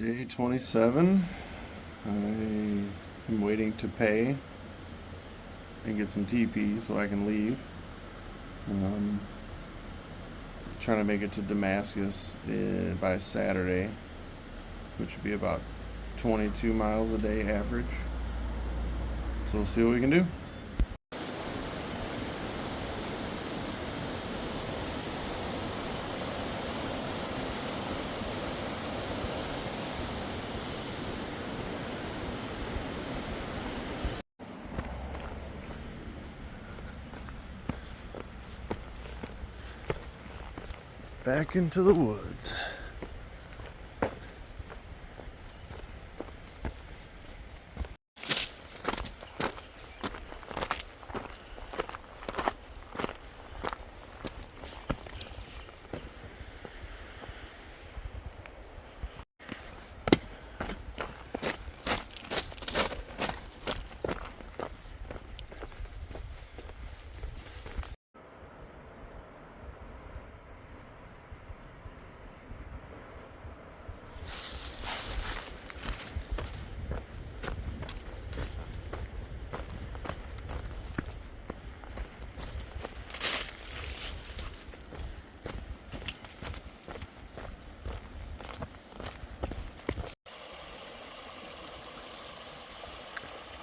Day 27. I am waiting to pay and get some TP so I can leave. Um, Trying to make it to Damascus by Saturday, which would be about 22 miles a day average. So we'll see what we can do. Back into the woods.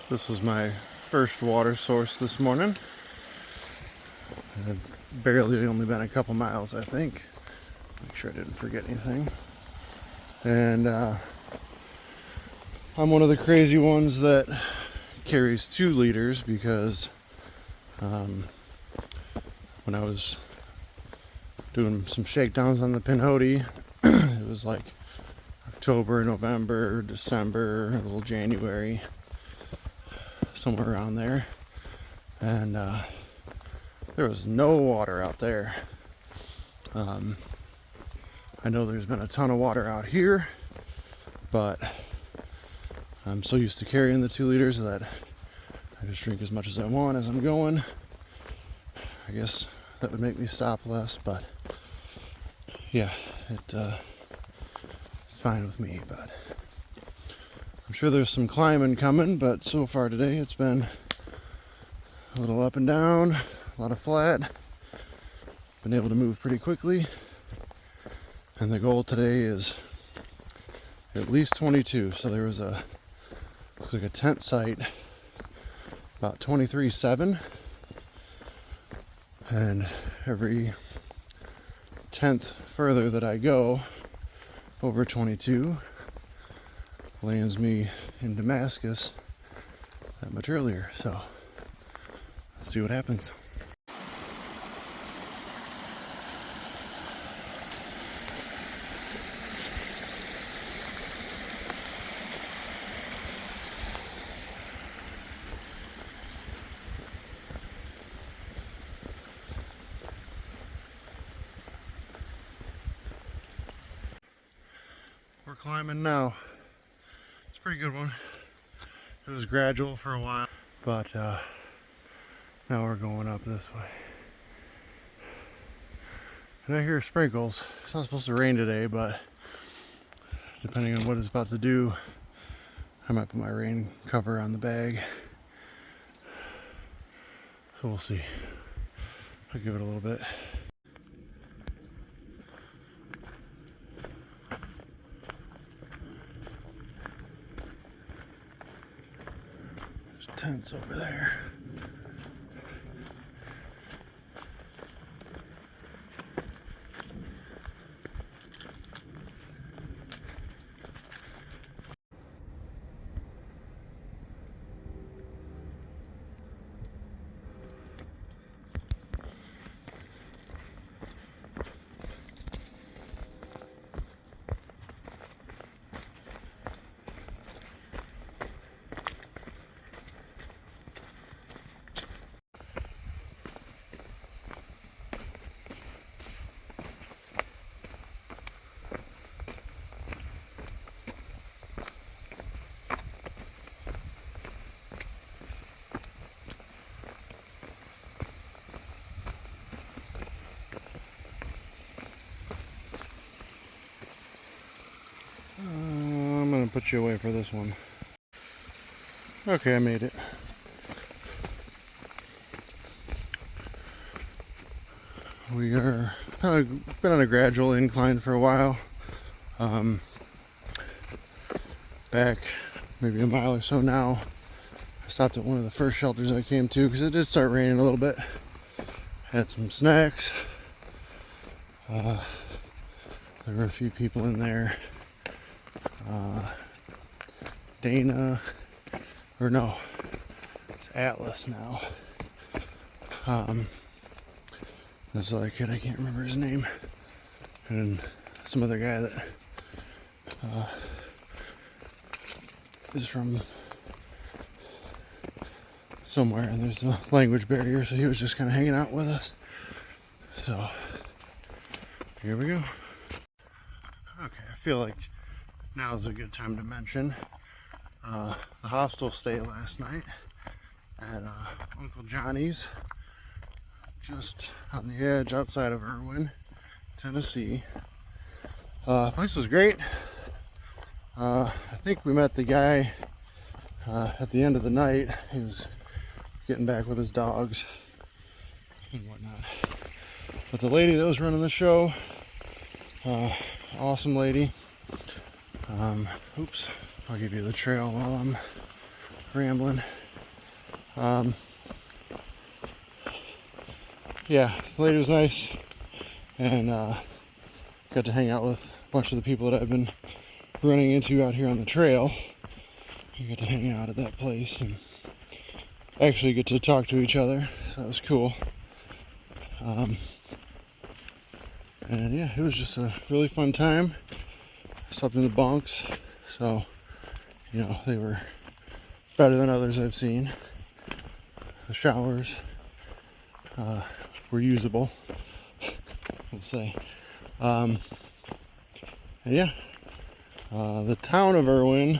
This was my first water source this morning. I've barely only been a couple miles, I think. Make sure I didn't forget anything. And I'm one of the crazy ones that carries 2 liters because when I was doing some shakedowns on the Pinhoti, it was like October, November, December, a little January, somewhere around there, and there was no water out there. I know there's been a ton of water out here, but I'm so used to carrying the 2 liters that I just drink as much as I want as I'm going. I guess that would make me stop less, but yeah, it's fine with me. But I'm sure there's some climbing coming, but so far today it's been a little up and down, a lot of flat. Been able to move pretty quickly, and the goal today is at least 22. So there was looks like a tent site about 23.7, and every 10th further that I go over 22 lands me in Damascus that much earlier. So let's see what happens. We're climbing now. It's a pretty good one. It was gradual for a while, but now we're going up this way. And I hear sprinkles. It's not supposed to rain today, but depending on what it's about to do, I might put my rain cover on the bag. So we'll see. I'll give it a little bit. There's tents over there. gonna put you away for this one. Okay, I made it. We are kind of been on a gradual incline for a while. Back maybe a mile or so now, I stopped at one of the first shelters I came to because it did start raining a little bit. Had some snacks. There were a few people in there. Dana, or no, it's Atlas now. This other kid, I can't remember his name, and some other guy that is from somewhere, and there's a language barrier, so he was just kind of hanging out with us. So here we go. Okay, I feel like now is a good time to mention the hostel stay last night at Uncle Johnny's, just on the edge outside of Irwin, Tennessee. Place was great. I think we met the guy at the end of the night. He was getting back with his dogs and whatnot. But the lady that was running the show, awesome lady. Oops, I'll give you the trail while I'm rambling. Yeah, the lady was nice, and got to hang out with a bunch of the people that I've been running into out here on the trail. We got to hang out at that place and actually get to talk to each other, so that was cool. And yeah, it was just a really fun time. Slept in the bunks, so you know, they were better than others I've seen. The showers were usable, we'll say. And yeah, the town of Irwin,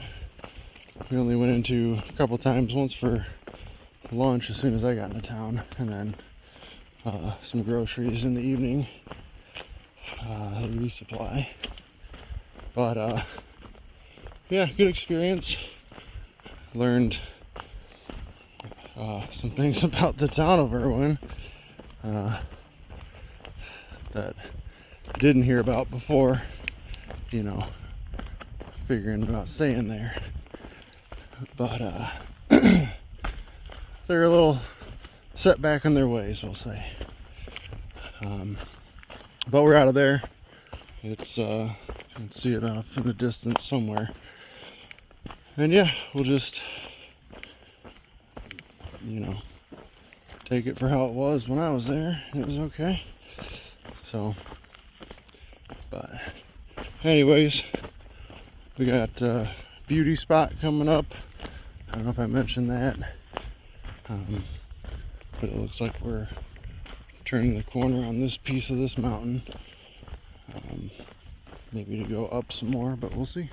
we only went into a couple times, once for lunch as soon as I got into town, and then some groceries in the evening, the resupply. But yeah, good experience. Learned some things about the town of Irwin that I didn't hear about before, you know, figuring about staying there. But they're a little set back in their ways, we'll say. But we're out of there. It's you can see it off in the distance somewhere. And yeah, we'll just, you know, take it for how it was when I was there. It was okay. So, but anyways, we got a beauty spot coming up. I don't know if I mentioned that, but it looks like we're turning the corner on this piece of this mountain. Maybe to go up some more, but we'll see.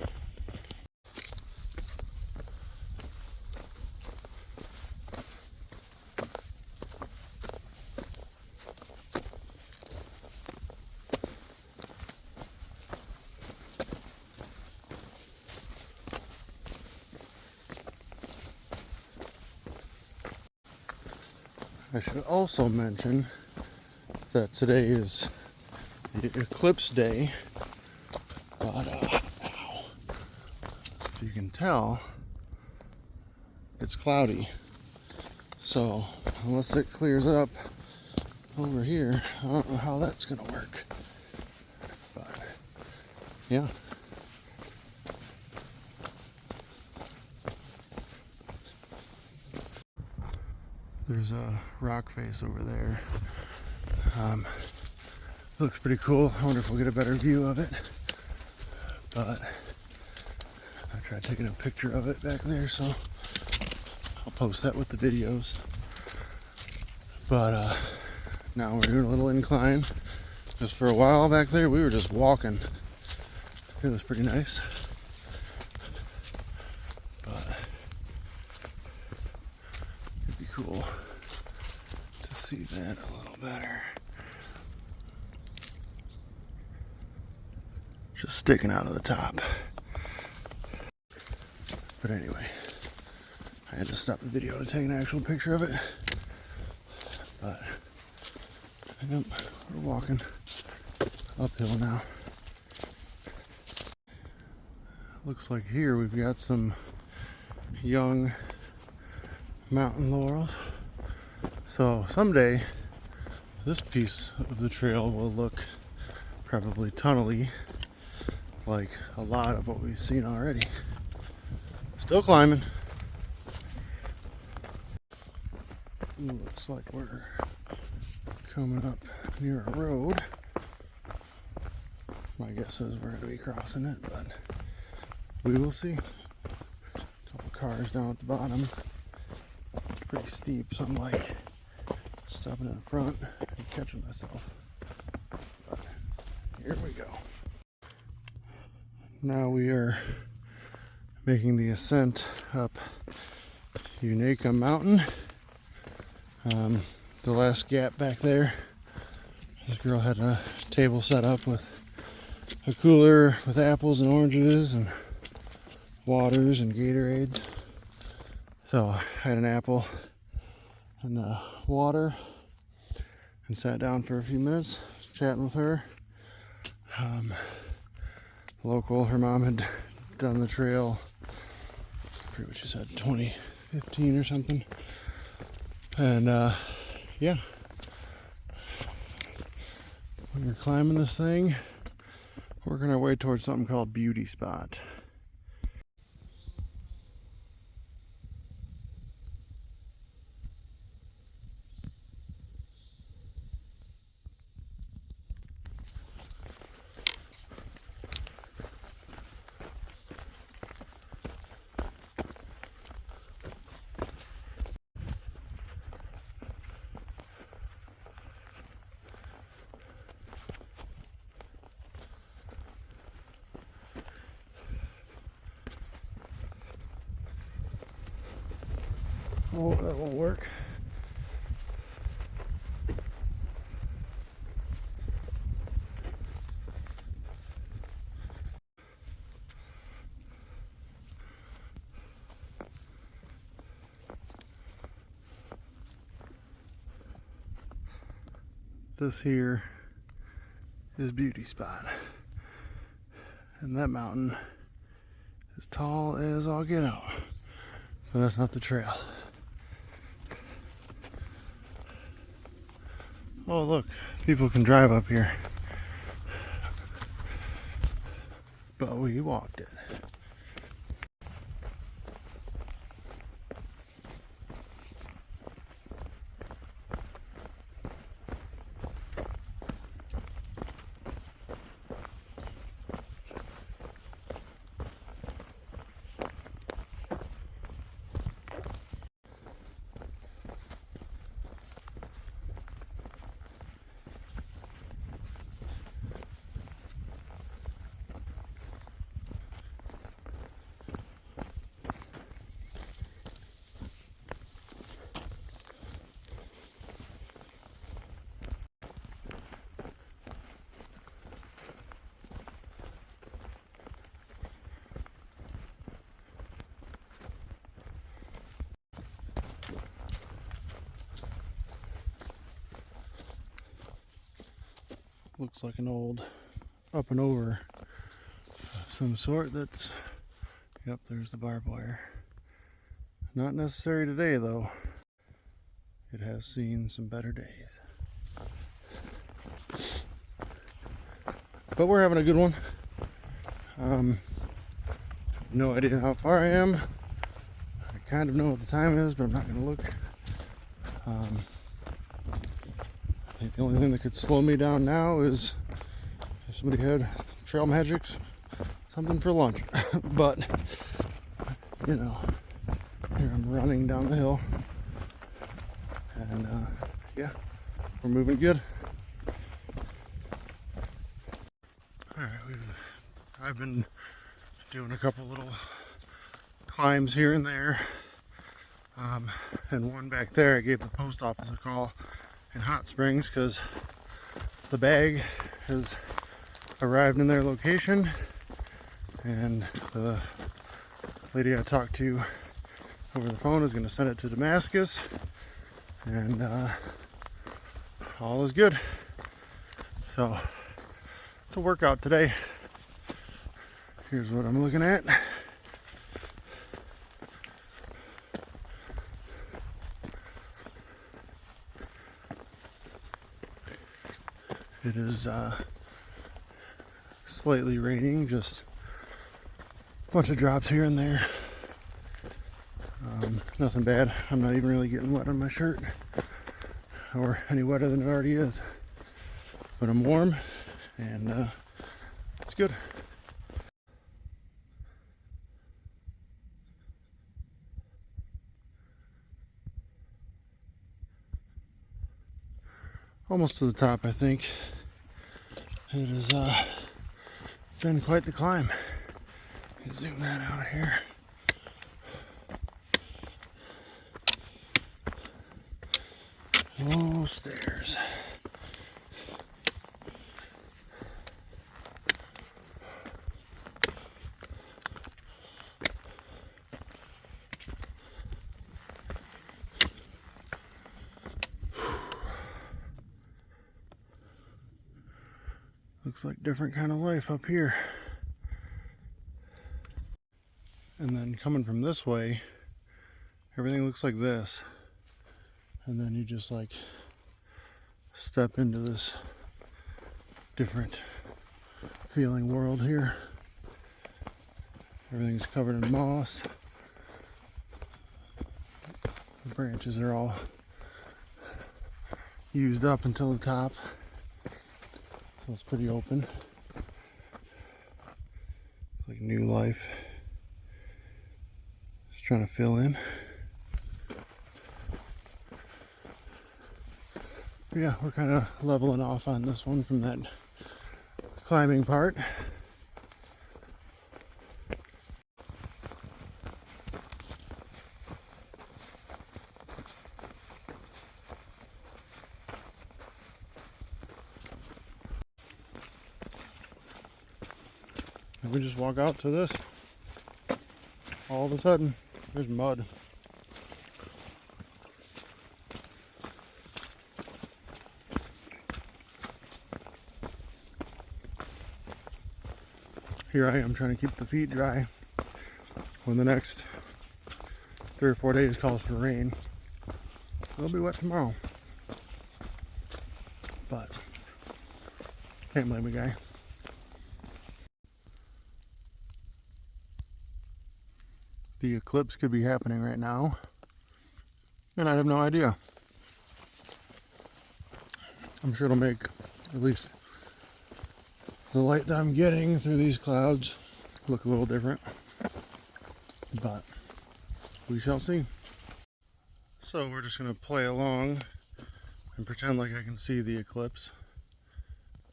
I should also mention that today is the eclipse day, but if you can tell, it's cloudy. So unless it clears up over here, I don't know how that's gonna work. But yeah. There's a rock face over there. Looks pretty cool. I wonder if we'll get a better view of it. But I tried taking a picture of it back there, so I'll post that with the videos. But now we're doing a little incline. Just for a while back there, we were just walking. It was pretty nice. But it'd be cool to see that a little better. Just sticking out of the top. But anyway, I had to stop the video to take an actual picture of it. But yep, we're walking uphill now. Looks like here we've got some young mountain laurels. So someday this piece of the trail will look probably tunnely like a lot of what we've seen already. Still climbing. Looks like we're coming up near a road. My guess is we're going to be crossing it, but we will see. A couple cars down at the bottom. It's pretty steep, so I'm like stopping in front and catching myself. But here we go. Now we are making the ascent up Unaka Mountain. The last gap back there, this girl had a table set up with a cooler with apples and oranges and waters and Gatorades. So I had an apple and water and sat down for a few minutes chatting with her. Local, her mom had done the trail, I forget what she said, 2015 or something. And yeah, when we're climbing this thing, working our way towards something called Beauty Spot. Oh, that won't work. This here is Beauty Spot. And that mountain is tall as all get out. But that's not the trail. Oh look, people can drive up here. But we walked it. Looks like an old up and over of some sort. That's, yep, there's the barbed wire. Not necessary today though. It has seen some better days. But we're having a good one. No idea how far I am. I kind of know what the time is, but I'm not going to look. I think the only thing that could slow me down now is if somebody had trail magics, something for lunch. But, you know, here I'm running down the hill. And, yeah, we're moving good. Alright, I've been doing a couple little climbs here and there. And one back there, I gave the post office a call in Hot Springs because the bag has arrived in their location and the lady I talked to over the phone is going to send it to Damascus, and all is good. So it's a workout today. Here's what I'm looking at. It is slightly raining, just a bunch of drops here and there. Nothing bad. I'm not even really getting wet on my shirt, or any wetter than it already is. But I'm warm, and it's good. Almost to the top, I think. It has been quite the climb. Zoom that out of here. Oh, stairs. Looks like different kind of life up here. And then coming from this way, everything looks like this. And then you just like step into this different feeling world here. Everything's covered in moss. The branches are all used up until the top. So it's pretty open. It's like new life. Just trying to fill in. Yeah, we're kind of leveling off on this one from that climbing part. And we just walk out to this. All of a sudden, there's mud. Here I am trying to keep the feet dry when the next 3 or 4 days calls for rain. It'll be wet tomorrow, but can't blame the guy. The eclipse could be happening right now, and I have no idea. I'm sure it'll make at least the light that I'm getting through these clouds look a little different, but we shall see. So we're just going to play along and pretend like I can see the eclipse,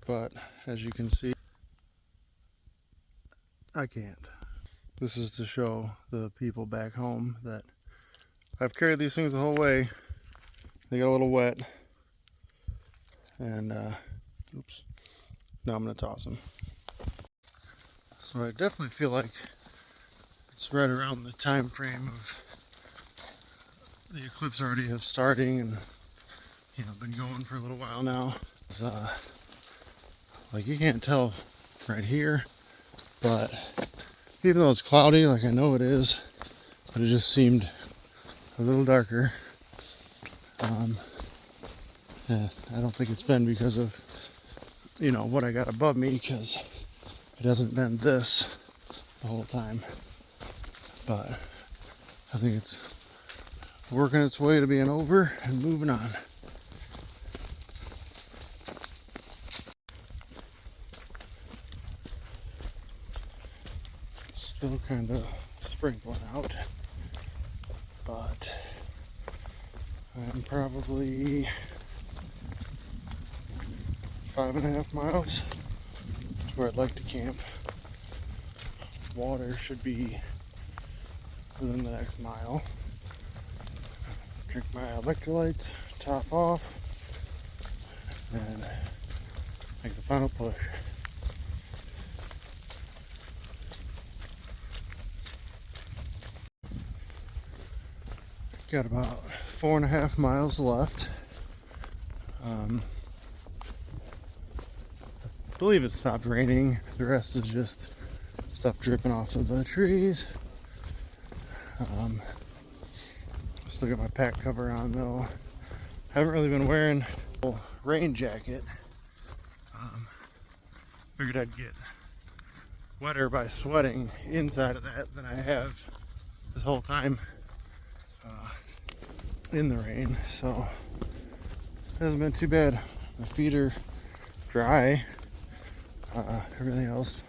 but as you can see, I can't. This is to show the people back home that I've carried these things the whole way. They got a little wet, and oops, now I'm going to toss them. So I definitely feel like it's right around the time frame of the eclipse already have starting, and been going for a little while now. It's, like you can't tell right here, but even though it's cloudy, like I know it is, but it just seemed a little darker. Yeah, I don't think it's been because of what I got above me, because it hasn't been this the whole time, but I think it's working its way to being over and moving on. Still kind of sprinkling out, but I'm probably 5.5 miles to where I'd like to camp. Water should be within the next mile. Drink my electrolytes, top off, and make the final push. Got about 4.5 miles left. I believe it stopped raining. The rest is just stuff dripping off of the trees. Still got my pack cover on though. Haven't really been wearing a rain jacket. Figured I'd get wetter by sweating inside of that than I have this whole time in the rain. So it hasn't been too bad. My feet are dry. Everything else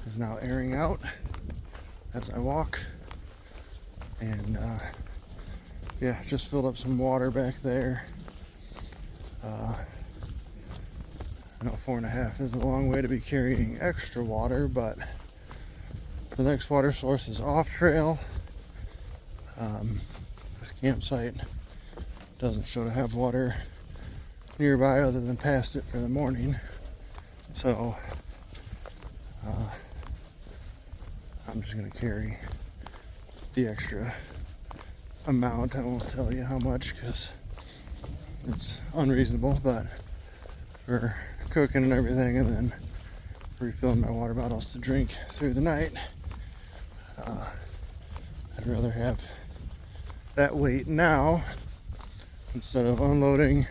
is now airing out as I walk. And yeah, just filled up some water back there. I know 4.5 is a long way to be carrying extra water, but the next water source is off trail. This campsite doesn't show to have water nearby other than past it for the morning. So I'm just gonna carry the extra amount. I won't tell you how much because it's unreasonable, but for cooking and everything, and then refilling my water bottles to drink through the night, I'd rather have that weight now instead of unloading,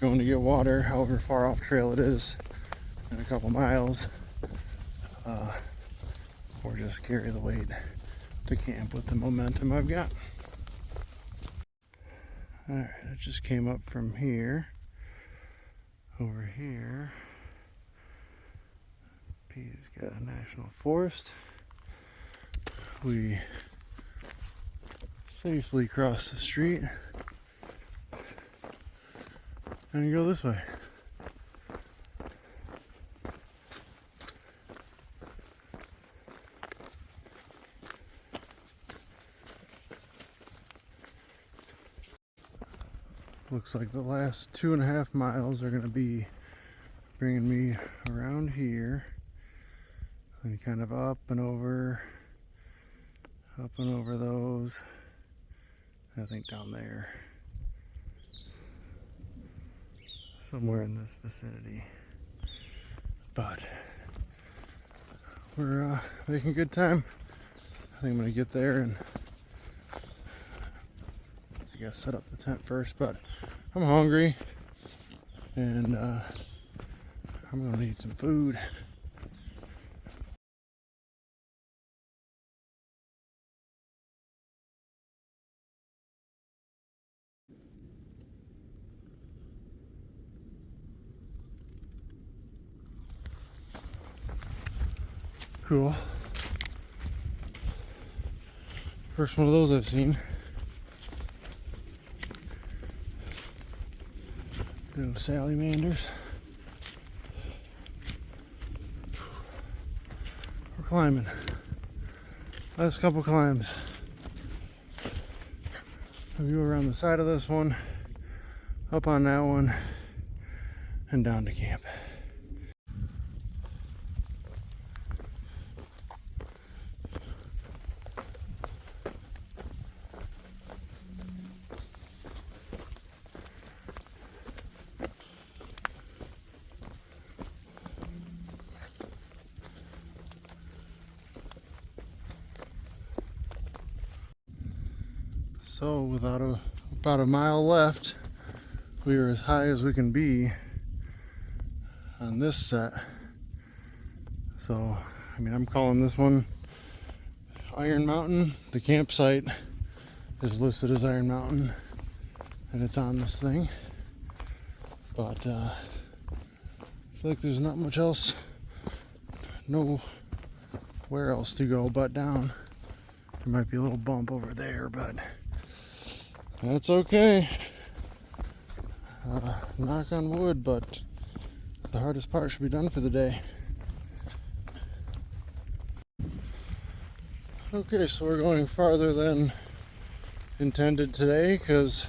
going to get water however far off trail it is in a couple miles, or just carry the weight to camp with the momentum I've got. Alright, I just came up from here. Over here, P's got a national forest. We safely cross the street and go this way. Looks like the last 2.5 miles are going to be bringing me around here and kind of up and over those. I think down there, somewhere in this vicinity. But we're making good time. I think I'm going to get there and I guess set up the tent first, but I'm hungry and I'm gonna need some food. Cool. First one of those I've seen. Little salamanders. We're climbing. Last couple climbs. A view around the side of this one, up on that one, and down to camp. So with about a mile left, we are as high as we can be on this set. So, I mean, I'm calling this one Iron Mountain. The campsite is listed as Iron Mountain and it's on this thing. But I feel like there's not much else, nowhere else to go but down. There might be a little bump over there, but that's okay. Knock on wood, but the hardest part should be done for the day. Okay, so we're going farther than intended today because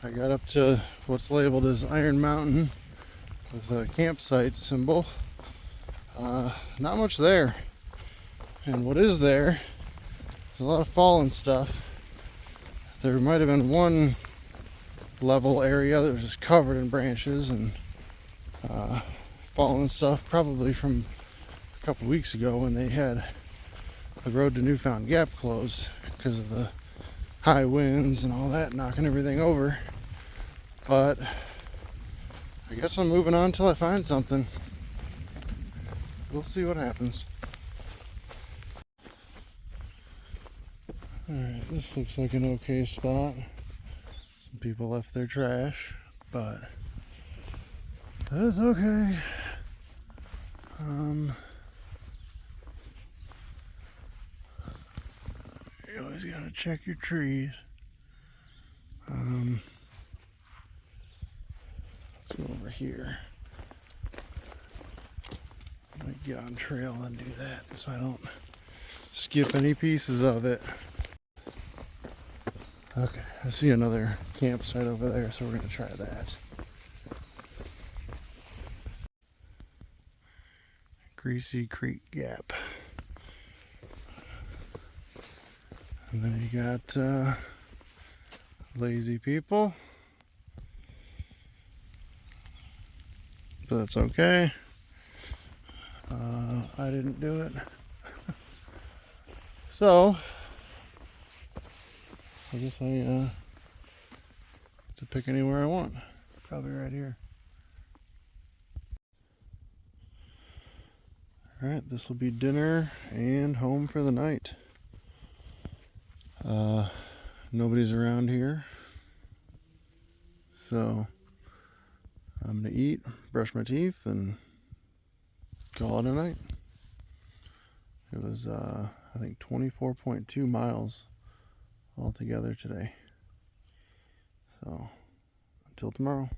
I got up to what's labeled as Iron Mountain with a campsite symbol. Not much there. And what is there is a lot of fallen stuff. There might have been one level area that was just covered in branches and fallen stuff, probably from a couple weeks ago when they had the road to Newfound Gap closed because of the high winds and all that knocking everything over. But I guess I'm moving on till I find something. We'll see what happens. Alright, this looks like an okay spot. Some people left their trash, but that's okay. You always gotta check your trees. Let's go over here. I might get on trail and do that so I don't skip any pieces of it. Okay, I see another campsite over there, so we're gonna try that. Greasy Creek Gap. And then you got lazy people. But that's okay. I didn't do it. So, I guess I get to pick anywhere I want. Probably right here. Alright, this will be dinner and home for the night. Nobody's around here. So, I'm gonna eat, brush my teeth, and call it a night. It was, I think, 24.2 miles altogether today. So, until tomorrow.